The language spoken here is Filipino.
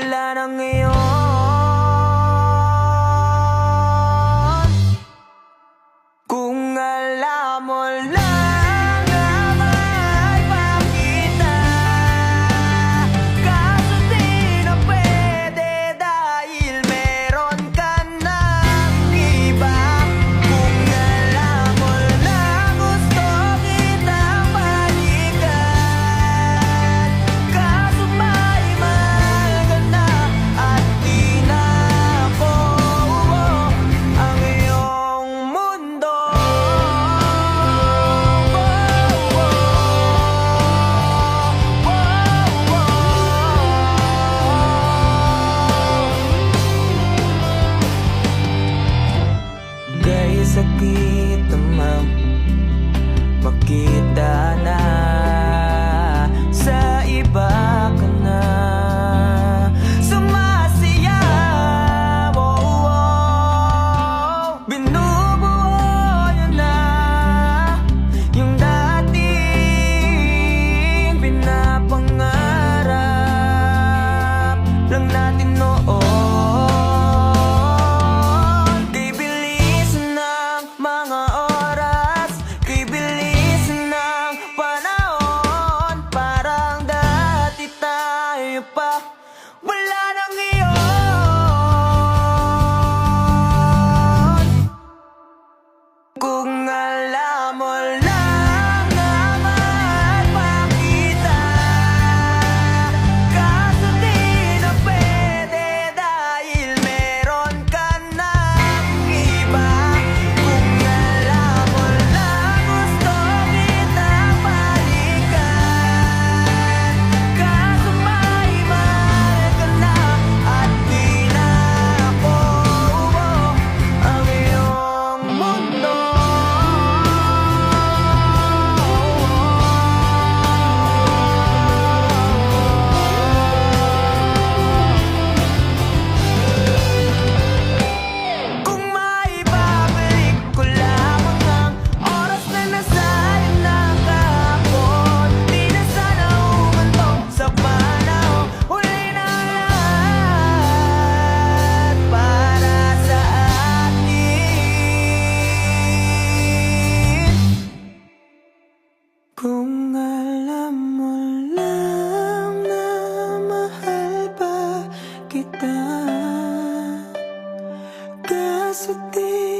wala na ngayon. Kung alam mo lang na may pakita, kaso di na pwede dahil meron ka ng iba. Kung alam mo lang gusto kitang balikan, kaso may mahal ka na at di na ako ang iyong mundo. Gay sakit naman makita na sa iba ka na sumasayaw. Binubuo niya na yung dating pinapangarap lang natin noon. Kay bilis ng mga oras, kay bilis ng panahon, parang dati tayo pa wala na ngayon. Kung alam mo lang na may pakita, kaso di na pwede dahil meron ka ng iba. Kung alam mo lang gusto kitang balikan, kaso may mahal ka na at di na ako ang iyong mundo. Kung maibabalik ko lamang ang oras na nasayang ng kahapon, di na sana humantong sa panahon. Huli na lahat para sa atin. Kung alam mo lang na mahal pa kita, kaso di